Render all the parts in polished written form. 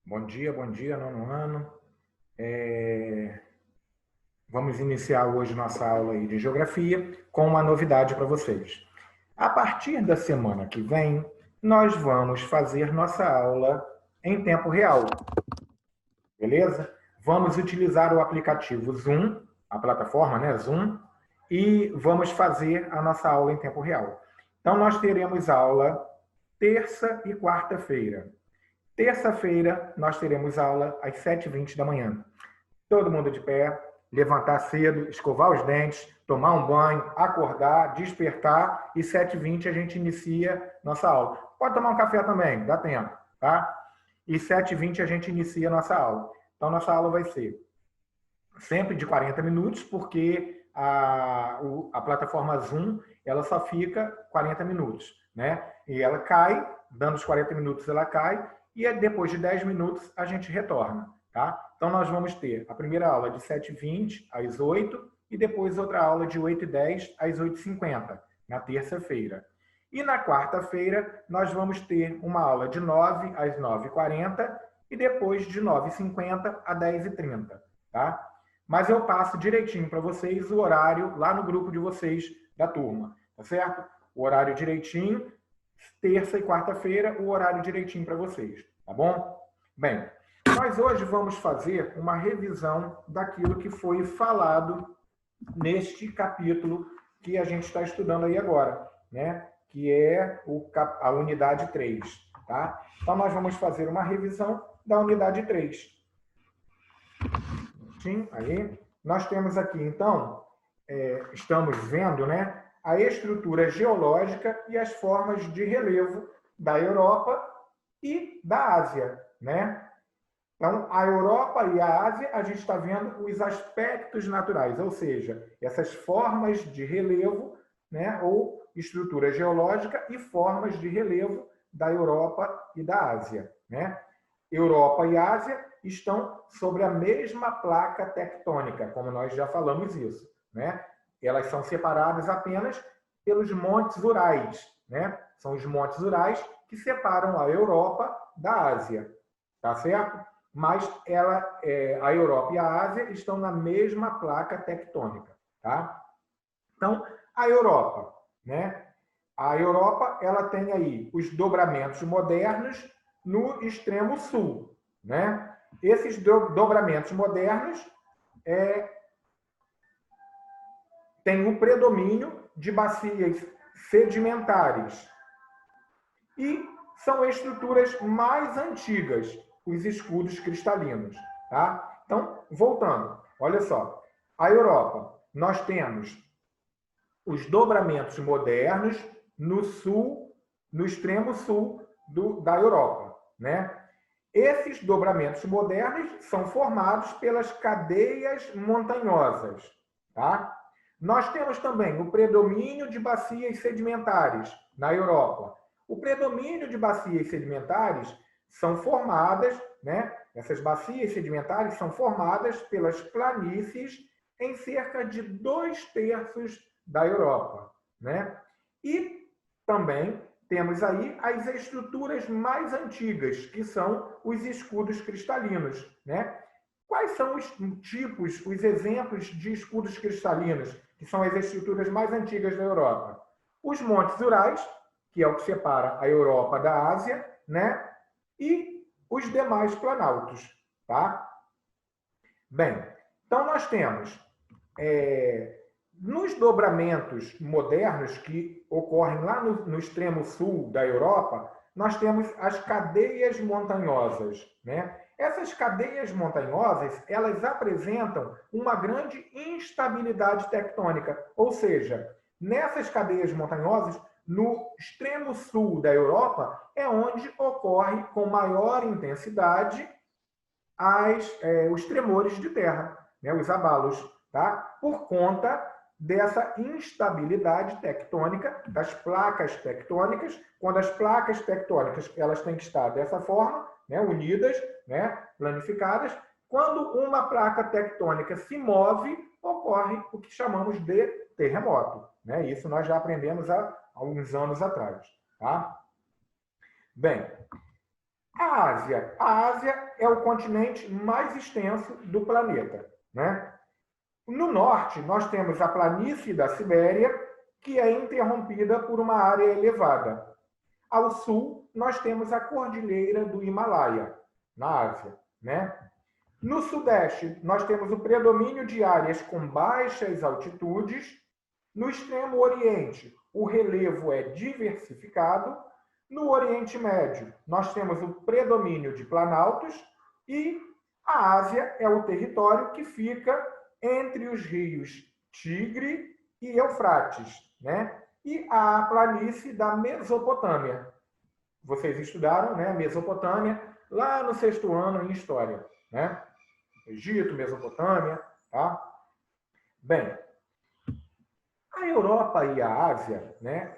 Bom dia, nono ano. Vamos iniciar hoje nossa aula aí de geografia com uma novidade para vocês. A partir da semana que vem, nós vamos fazer nossa aula em tempo real, beleza? Vamos utilizar o aplicativo Zoom, a plataforma, né, Zoom, e vamos fazer a nossa aula em tempo real. Então, nós teremos aula terça e quarta-feira. Terça-feira, nós teremos aula às 7h20 da manhã. Todo mundo de pé, levantar cedo, escovar os dentes, tomar um banho, acordar, despertar e 7h20 a gente inicia nossa aula. Pode tomar um café também, dá tempo, tá? E 7h20 a gente inicia nossa aula. Então, nossa aula vai ser sempre de 40 minutos, porque a plataforma Zoom, ela só fica 40 minutos, né? E ela cai, dando os 40 minutos ela cai, e depois de 10 minutos a gente retorna, tá? Então, nós vamos ter a primeira aula de 7h20 às 8 e depois outra aula de 8h10 às 8h50, na terça-feira. E na quarta-feira, nós vamos ter uma aula de 9 às 9h40 e depois de 9h50 a 10h30, tá? Mas eu passo direitinho para vocês o horário lá no grupo de vocês da turma, tá certo? O horário direitinho, terça e quarta-feira, o horário direitinho para vocês, tá bom? Bem, nós hoje vamos fazer uma revisão daquilo que foi falado neste capítulo que a gente está estudando aí agora, né? Que é a unidade 3, tá? Então, nós vamos fazer uma revisão da unidade 3. Sim, aí. Nós temos aqui, então, estamos vendo, né, a estrutura geológica e as formas de relevo da Europa e da Ásia, né? Então, a Europa e a Ásia, a gente está vendo os aspectos naturais, ou seja, essas formas de relevo, né, ou estrutura geológica e formas de relevo da Europa e da Ásia, né? Europa e Ásia estão sobre a mesma placa tectônica, como nós já falamos isso, né? Elas são separadas apenas pelos montes Urais, né? São os montes Urais que separam a Europa da Ásia, tá certo? Mas a Europa e a Ásia estão na mesma placa tectônica, tá? Então, a Europa, né? A Europa, ela tem aí os dobramentos modernos no extremo sul, né? Esses dobramentos modernos têm um predomínio de bacias sedimentares e são estruturas mais antigas, os escudos cristalinos, tá? Então, voltando, olha só, a Europa, nós temos os dobramentos modernos no sul, no extremo sul da Europa, né? Esses dobramentos modernos são formados pelas cadeias montanhosas, tá? Nós temos também o predomínio de bacias sedimentares na Europa. O predomínio de bacias sedimentares são formadas, né? Essas bacias sedimentares são formadas pelas planícies em cerca de 2/3 da Europa, né? E também temos aí as estruturas mais antigas, que são os escudos cristalinos, né? Quais são os tipos, os exemplos de escudos cristalinos, que são as estruturas mais antigas da Europa? Os Montes Urais, que é o que separa a Europa da Ásia, né? E os demais planaltos, tá? Bem, então nós temos nos dobramentos modernos que ocorrem lá no extremo sul da Europa, nós temos as cadeias montanhosas, né? Essas cadeias montanhosas, elas apresentam uma grande instabilidade tectônica, ou seja, nessas cadeias montanhosas, no extremo sul da Europa, é onde ocorre com maior intensidade os tremores de terra, né? Os abalos, tá? Por conta dessa instabilidade tectônica das placas tectônicas. Quando as placas tectônicas elas têm que estar dessa forma, né, unidas, né, planificadas. Quando uma placa tectônica se move, ocorre o que chamamos de terremoto, né? Isso nós já aprendemos há alguns anos atrás, tá? Bem, A Ásia é o continente mais extenso do planeta, né? No norte, nós temos a planície da Sibéria, que é interrompida por uma área elevada. Ao sul, nós temos a cordilheira do Himalaia, na Ásia, né? No sudeste, nós temos o predomínio de áreas com baixas altitudes. No extremo oriente, o relevo é diversificado. No Oriente Médio, nós temos o predomínio de planaltos. E a Ásia é o território que fica entre os rios Tigre e Eufrates, né? E a planície da Mesopotâmia. Vocês estudaram, né, a Mesopotâmia lá no 6º ano em História, né? Egito, Mesopotâmia, tá? Bem, a Europa e a Ásia, né,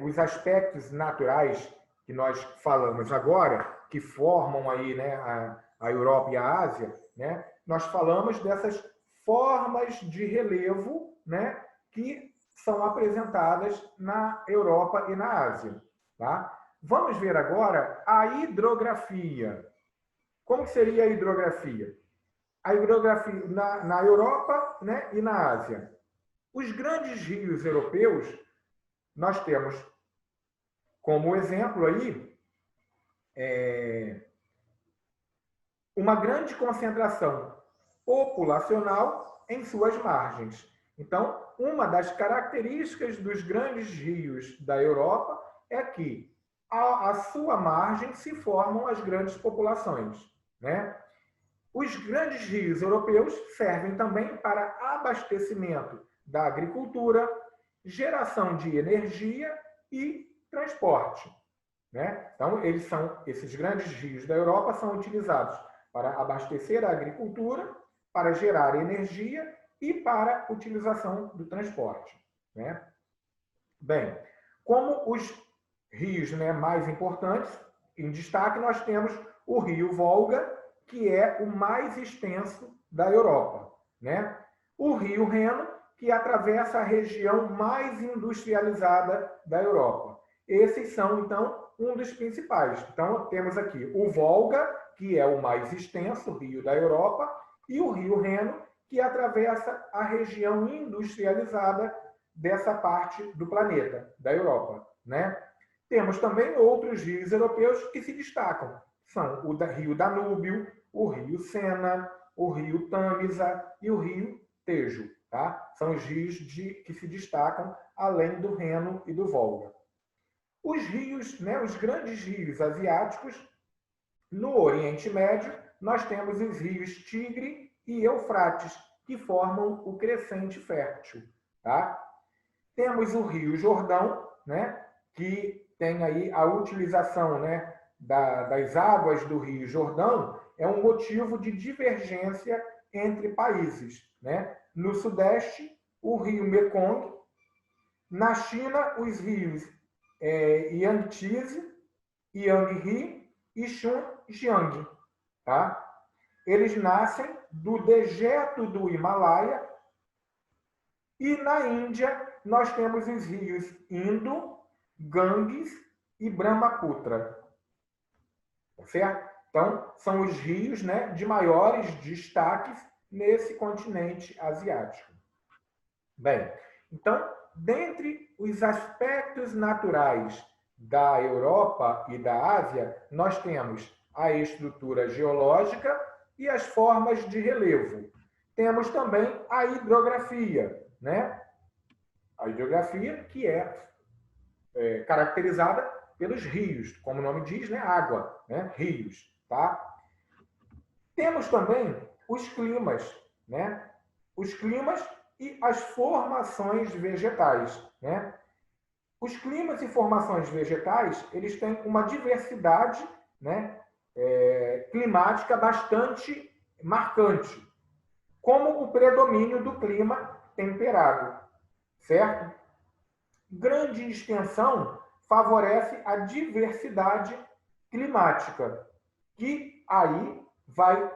os aspectos naturais que nós falamos agora, que formam aí, né, a Europa e a Ásia, né, nós falamos dessas formas de relevo, né, que são apresentadas na Europa e na Ásia, tá? Vamos ver agora a hidrografia. Como seria a hidrografia? A hidrografia na Europa, né, e na Ásia. Os grandes rios europeus, nós temos como exemplo aí uma grande concentração populacional em suas margens. Então, uma das características dos grandes rios da Europa é que à sua margem se formam as grandes populações, né? Os grandes rios europeus servem também para abastecimento da agricultura, geração de energia e transporte, né? Então, esses grandes rios da Europa são utilizados para abastecer a agricultura, para gerar energia e para utilização do transporte, né? Bem, como os rios, né, mais importantes, em destaque nós temos o rio Volga, que é o mais extenso da Europa, né? O rio Reno, que atravessa a região mais industrializada da Europa. Esses são, então, um dos principais. Então, temos aqui o Volga, que é o mais extenso rio da Europa, e o rio Reno, que atravessa a região industrializada dessa parte do planeta, da Europa, né? Temos também outros rios europeus que se destacam. São o rio Danúbio, o rio Sena, o rio Tâmisa e o rio Tejo, tá? São os rios que se destacam além do Reno e do Volga. Os rios, né, os grandes rios asiáticos, no Oriente Médio, nós temos os rios Tigre e Eufrates, que formam o crescente fértil, tá? Temos o rio Jordão, né, que tem aí a utilização, né, das águas do rio Jordão, é um motivo de divergência entre países, né? No Sudeste, o rio Mekong. Na China, os rios Yangtze, Yangtze e Xunjiang, tá? Eles nascem do dejeto do Himalaia. E na Índia, nós temos os rios Indo, Ganges e Brahmaputra. Tá certo? Então, são os rios, né, de maiores destaques nesse continente asiático. Bem, então, dentre os aspectos naturais da Europa e da Ásia, nós temos a estrutura geológica e as formas de relevo. Temos também a hidrografia, né? A hidrografia que é caracterizada pelos rios, como o nome diz, né? Água, né? Rios, tá? Temos também os climas, né? Os climas e as formações vegetais, né? Os climas e formações vegetais, eles têm uma diversidade, né, climática bastante marcante, como o predomínio do clima temperado, certo? Grande extensão favorece a diversidade climática, que aí vai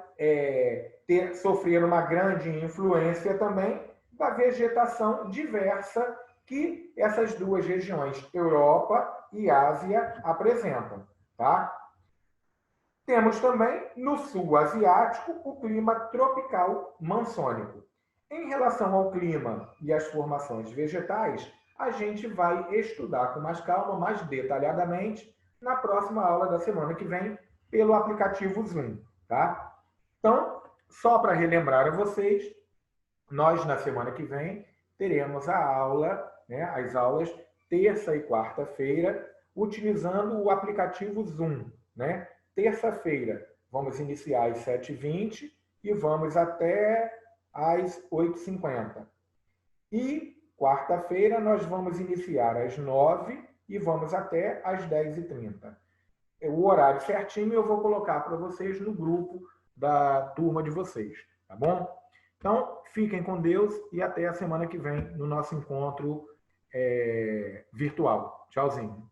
sofrer uma grande influência também da vegetação diversa que essas duas regiões, Europa e Ásia, apresentam. tá? Temos também, no sul asiático, o clima tropical mansônico. Em relação ao clima e às formações vegetais, a gente vai estudar com mais calma, mais detalhadamente, na próxima aula da semana que vem, pelo aplicativo Zoom, tá? Então, só para relembrar a vocês, nós, na semana que vem, teremos a aula, né, as aulas terça e quarta-feira, utilizando o aplicativo Zoom, né? Terça-feira, vamos iniciar às 7h20 e vamos até às 8h50. E quarta-feira, nós vamos iniciar às 9h e vamos até às 10h30. O horário certinho eu vou colocar para vocês no grupo da turma de vocês, tá bom? Então, fiquem com Deus e até a semana que vem no nosso encontro virtual. Tchauzinho.